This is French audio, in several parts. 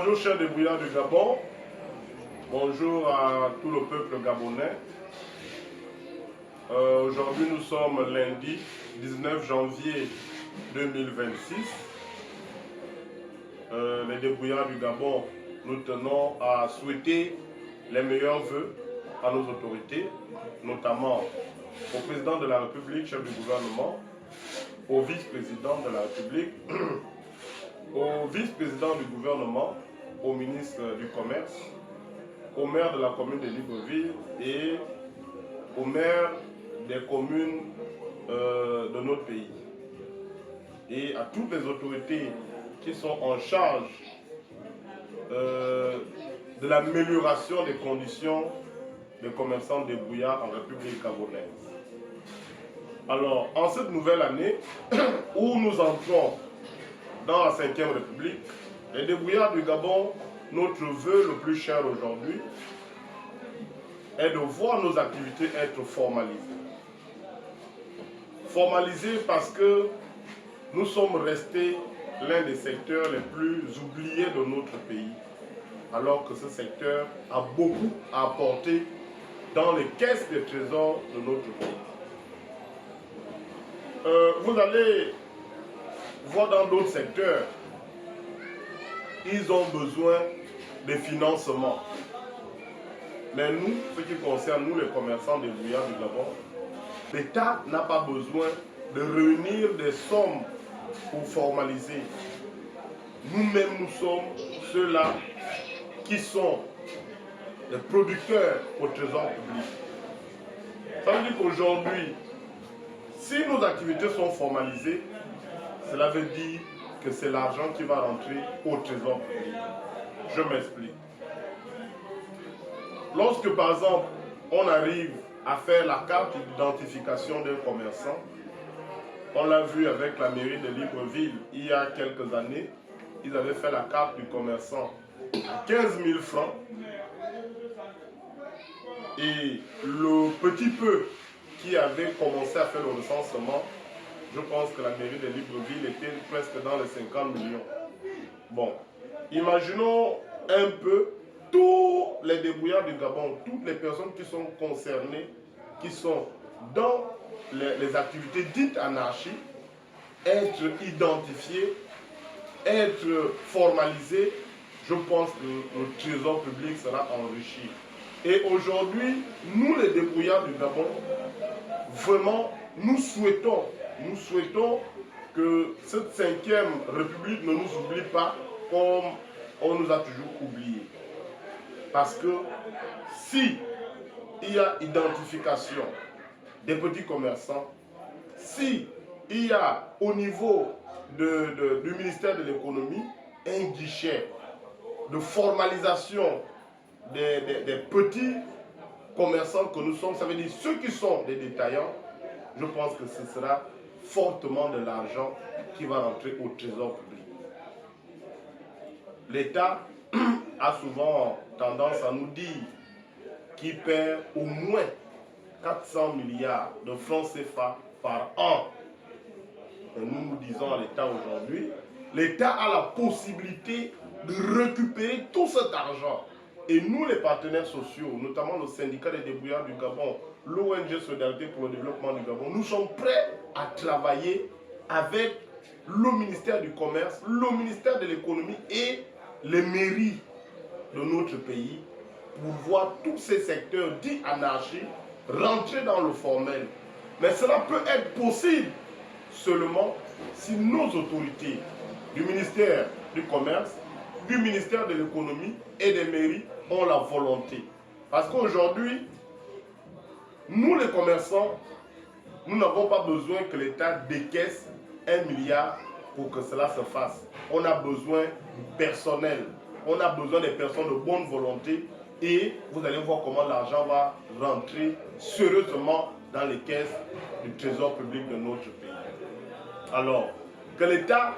Bonjour chers débrouillards du Gabon, bonjour à tout le peuple gabonais. Aujourd'hui nous sommes lundi 19 janvier 2026. Les débrouillards du Gabon, nous tenons à souhaiter les meilleurs vœux à nos autorités, notamment au président de la République, chef du gouvernement, au vice-président de la République, au vice-président du gouvernement, au ministre du Commerce, au maire de la commune de Libreville et au maire des communes de notre pays. Et à toutes les autorités qui sont en charge de l'amélioration des conditions des commerçants débrouillards en République gabonaise. Alors, en cette nouvelle année où nous entrons dans la 5e République, les débrouillards du Gabon, notre vœu le plus cher aujourd'hui est de voir nos activités être formalisées. Formalisées parce que nous sommes restés l'un des secteurs les plus oubliés de notre pays, alors que ce secteur a beaucoup à apporter dans les caisses des trésors de notre pays. Vous allez voir dans d'autres secteurs, ils ont besoin de financement. Mais nous, ce qui concerne nous, les commerçants débrouillards du Gabon, l'État n'a pas besoin de réunir des sommes pour formaliser. Nous-mêmes, nous sommes ceux-là qui sont les producteurs au trésor public. Ça veut dire qu'aujourd'hui, si nos activités sont formalisées, cela veut dire que c'est l'argent qui va rentrer au trésor public. Je m'explique. Lorsque, par exemple, on arrive à faire la carte d'identification d'un commerçant, on l'a vu avec la mairie de Libreville il y a quelques années, ils avaient fait la carte du commerçant à 15 000 francs. Et le petit peu qui avait commencé à faire le recensement, je pense que la mairie de Libreville était presque dans les 50 millions. Bon, imaginons un peu tous les débrouillards du Gabon, toutes les personnes qui sont concernées, qui sont dans les activités dites anarchiques, être identifiées, être formalisées. Je pense que le trésor public sera enrichi. Et aujourd'hui, nous les débrouillards du Gabon, vraiment, nous souhaitons que cette 5e République ne nous oublie pas comme on nous a toujours oubliés. Parce que si il y a identification des petits commerçants, si il y a au niveau du ministère de l'économie un guichet de formalisation des petits commerçants que nous sommes, ça veut dire ceux qui sont des détaillants, je pense que ce sera fortement de l'argent qui va rentrer au trésor public. L'État a souvent tendance à nous dire qu'il perd au moins 400 milliards de francs CFA par an. Et nous disons à l'État aujourd'hui, l'État a la possibilité de récupérer tout cet argent. Et nous, les partenaires sociaux, notamment le syndicat des débrouillards du Gabon, l'ONG Solidarité pour le développement du Gabon, nous sommes prêts à travailler avec le ministère du Commerce, le ministère de l'économie et les mairies de notre pays pour voir tous ces secteurs dits anarchiques rentrer dans le formel. Mais cela peut être possible seulement si nos autorités du ministère du Commerce, du ministère de l'économie et des mairies ont la volonté. Parce qu'aujourd'hui, nous les commerçants, nous n'avons pas besoin que l'État décaisse 1 milliard pour que cela se fasse. On a besoin du personnel, on a besoin des personnes de bonne volonté et vous allez voir comment l'argent va rentrer sérieusement dans les caisses du trésor public de notre pays. Alors, que l'État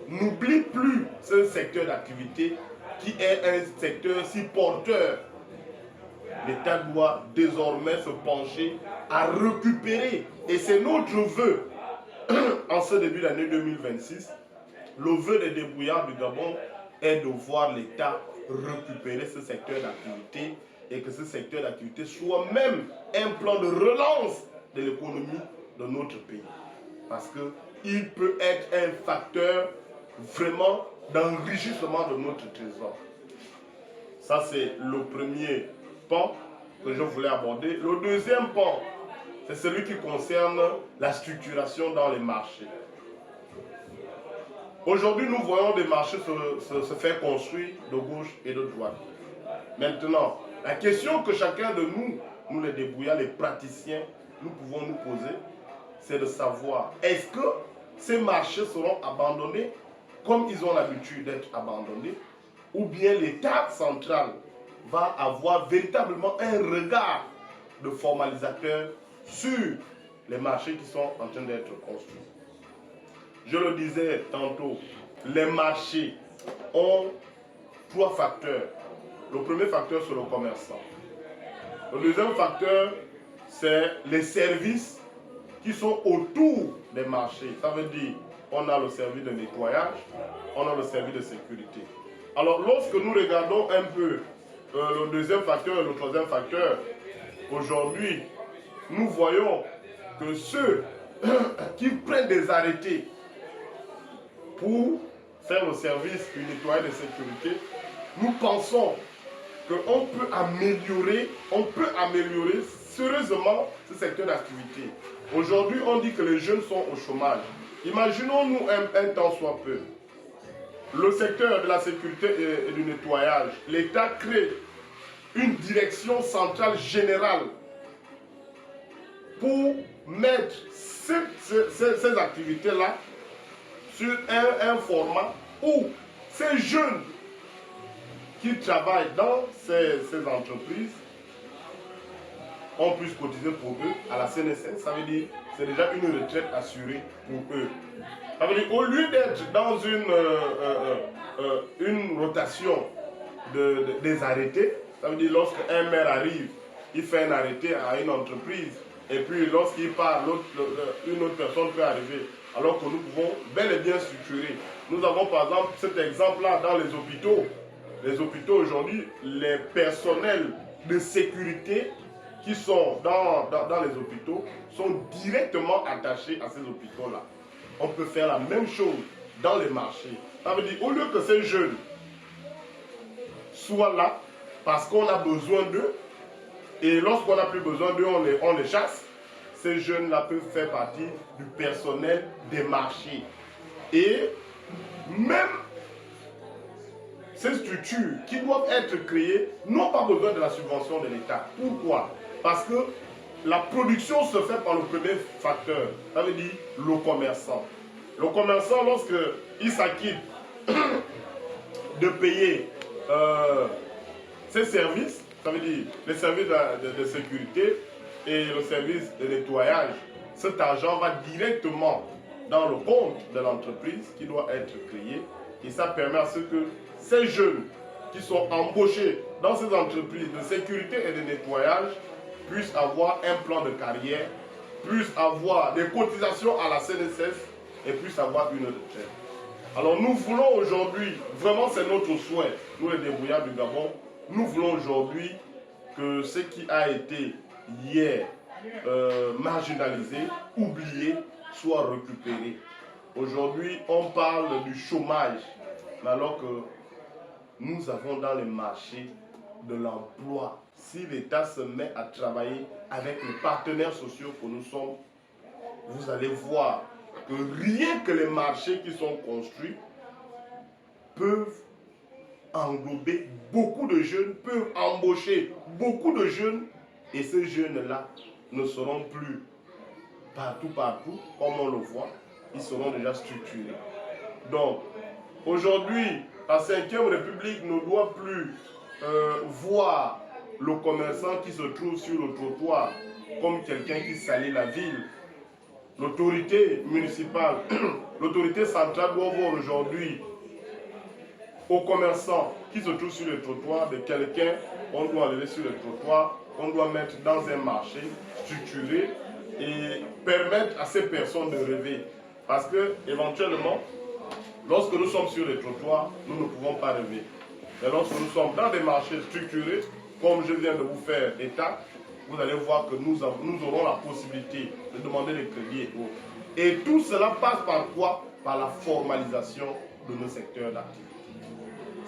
n'oublie plus ce secteur d'activité qui est un secteur si porteur. L'État doit désormais se pencher à récupérer, et c'est notre vœu en ce début d'année 2026, le vœu des débrouillards du Gabon est de voir l'État récupérer ce secteur d'activité et que ce secteur d'activité soit même un plan de relance de l'économie de notre pays. Parce qu'il peut être un facteur vraiment d'enrichissement de notre trésor. Ça, c'est le premier pan que je voulais aborder. Le deuxième pan, c'est celui qui concerne la structuration dans les marchés. Aujourd'hui, nous voyons des marchés se faire construire de gauche et de droite. Maintenant, la question que chacun de nous les débrouillards, les praticiens, nous pouvons nous poser, c'est de savoir, est-ce que ces marchés seront abandonnés comme ils ont l'habitude d'être abandonnés, ou bien l'État central va avoir véritablement un regard de formalisateur sur les marchés qui sont en train d'être construits. Je le disais tantôt, les marchés ont trois facteurs. Le premier facteur, c'est le commerçant. Le deuxième facteur, c'est les services qui sont autour des marchés. Ça veut dire, on a le service de nettoyage, on a le service de sécurité. Alors, lorsque nous regardons un peu le deuxième facteur et le troisième facteur, aujourd'hui, nous voyons que ceux qui prennent des arrêtés pour faire le service du nettoyage de sécurité, nous pensons qu'on peut améliorer sérieusement ce secteur d'activité. Aujourd'hui, on dit que les jeunes sont au chômage. Imaginons-nous un temps soit peu. Le secteur de la sécurité et du nettoyage, l'État crée une direction centrale générale pour mettre ces activités-là sur un format où ces jeunes qui travaillent dans ces entreprises, on puisse cotiser pour eux à la CNSS. Ça veut dire que c'est déjà une retraite assurée pour eux. Ça veut dire qu'au lieu d'être dans une rotation des arrêtés, ça veut dire lorsqu'un maire arrive, il fait un arrêté à une entreprise, et puis lorsqu'il part, une autre personne peut arriver, alors que nous pouvons bel et bien structurer. Nous avons par exemple cet exemple-là dans les hôpitaux. Les hôpitaux aujourd'hui, les personnels de sécurité qui sont dans les hôpitaux sont directement attachés à ces hôpitaux-là. On peut faire la même chose dans les marchés. Ça veut dire, au lieu que ces jeunes soient là, parce qu'on a besoin d'eux, et lorsqu'on n'a plus besoin d'eux, on les chasse, ces jeunes-là peuvent faire partie du personnel des marchés. Et même ces structures qui doivent être créées n'ont pas besoin de la subvention de l'État. Pourquoi? Parce que la production se fait par le premier facteur, ça veut dire le commerçant. Le commerçant, lorsqu'il s'acquitte de payer ses services, ça veut dire les services de sécurité et le service de nettoyage, cet argent va directement dans le compte de l'entreprise qui doit être créé, et ça permet à ce que ces jeunes qui sont embauchés dans ces entreprises de sécurité et de nettoyage puissent avoir un plan de carrière, puissent avoir des cotisations à la CNSS et puissent avoir une retraite. Alors nous voulons aujourd'hui, vraiment c'est notre souhait, nous les débrouillards du Gabon, nous voulons aujourd'hui que ce qui a été hier marginalisé, oublié, soit récupéré. Aujourd'hui, on parle du chômage, mais alors que nous avons dans les marchés de l'emploi. Si l'État se met à travailler avec les partenaires sociaux que nous sommes, vous allez voir que rien que les marchés qui sont construits peuvent englober beaucoup de jeunes, peuvent embaucher beaucoup de jeunes, et ces jeunes-là ne seront plus partout, comme on le voit, ils seront déjà structurés. Donc, aujourd'hui, la 5e République ne doit plus voir le commerçant qui se trouve sur le trottoir comme quelqu'un qui salit la ville. L'autorité municipale, l'autorité centrale doit voir aujourd'hui aux commerçants qui se trouvent sur le trottoir de quelqu'un qu'on doit enlever sur le trottoir, qu'on doit mettre dans un marché structuré et permettre à ces personnes de rêver. Parce que, éventuellement, Lorsque nous sommes sur les trottoirs, nous ne pouvons pas rêver. Mais lorsque nous sommes dans des marchés structurés, comme je viens de vous faire état, vous allez voir que nous aurons la possibilité de demander des crédits et autres. Et tout cela passe par quoi? Par la formalisation de nos secteurs d'activité.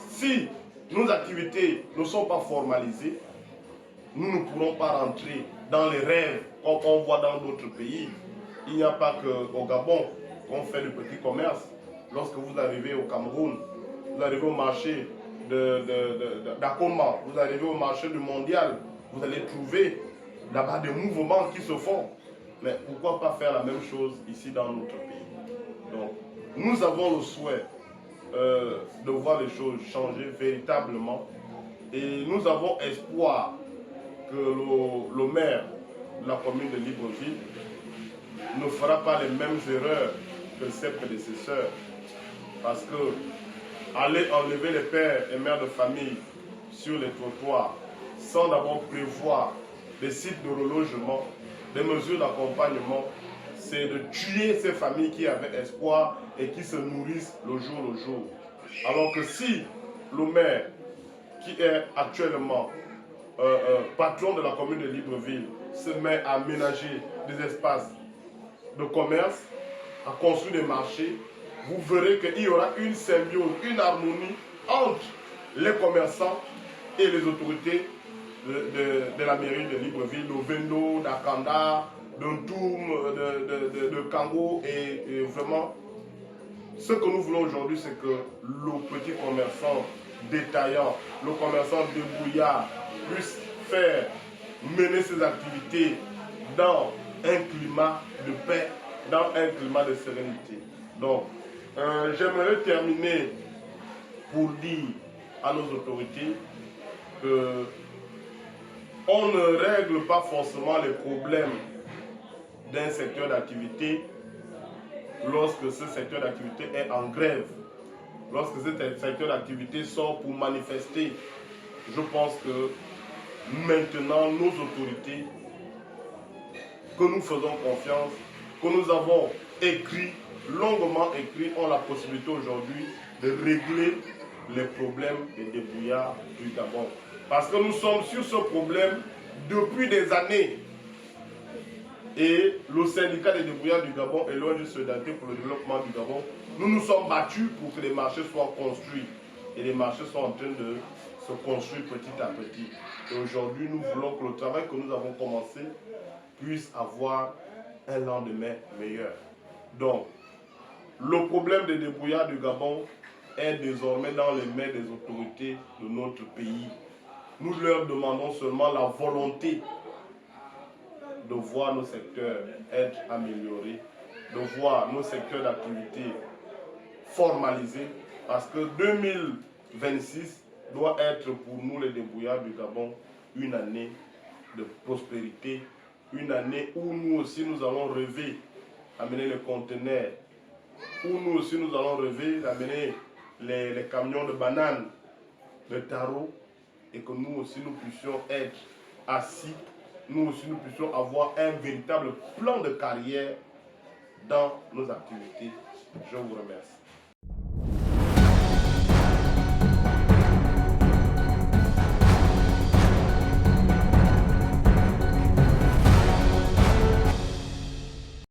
Si nos activités ne sont pas formalisées, nous ne pourrons pas rentrer dans les rêves comme on voit dans d'autres pays. Il n'y a pas qu'au Gabon qu'on fait du petit commerce. Lorsque vous arrivez au Cameroun, vous arrivez au marché d'Akoma, vous arrivez au marché du mondial, vous allez trouver là-bas des mouvements qui se font. Mais pourquoi pas faire la même chose ici dans notre pays? Donc, nous avons le souhait de voir les choses changer véritablement et nous avons espoir que le maire de la commune de Libreville ne fera pas les mêmes erreurs que ses prédécesseurs. Parce que aller enlever les pères et mères de famille sur les trottoirs sans d'abord prévoir des sites de relogement, des mesures d'accompagnement, c'est de tuer ces familles qui avaient espoir et qui se nourrissent le jour. Alors que si le maire, qui est actuellement patron de la commune de Libreville, se met à aménager des espaces de commerce, à construire des marchés, vous verrez qu'il y aura une symbiose, une harmonie entre les commerçants et les autorités de la mairie de Libreville, de Vendo, d'Akanda, d'Ntoum, de Kango. Et vraiment, ce que nous voulons aujourd'hui, c'est que le petit commerçant détaillant, le commerçant débrouillard puisse mener ses activités dans un climat de paix, dans un climat de sérénité. Donc, j'aimerais terminer pour dire à nos autorités que on ne règle pas forcément les problèmes d'un secteur d'activité lorsque ce secteur d'activité est en grève, lorsque ce secteur d'activité sort pour manifester. Je pense que maintenant, nos autorités, que nous faisons confiance, que nous avons écrit, longuement écrit, ont la possibilité aujourd'hui de régler les problèmes des débrouillards du Gabon. Parce que nous sommes sur ce problème depuis des années. Et le syndicat des débrouillards du Gabon et l'ONG Solidarité pour le développement du Gabon, nous nous sommes battus pour que les marchés soient construits. Et les marchés sont en train de se construire petit à petit. Et aujourd'hui, nous voulons que le travail que nous avons commencé puisse avoir un lendemain meilleur. Donc, le problème des débrouillards du Gabon est désormais dans les mains des autorités de notre pays. Nous leur demandons seulement la volonté de voir nos secteurs être améliorés, de voir nos secteurs d'activité formalisés, parce que 2026 doit être pour nous les débrouillards du Gabon une année de prospérité, une année où nous aussi nous allons rêver amener les conteneurs, où nous aussi nous allons rêver d'amener les camions de bananes, de taro, et que nous aussi nous puissions être assis, nous aussi nous puissions avoir un véritable plan de carrière dans nos activités. Je vous remercie.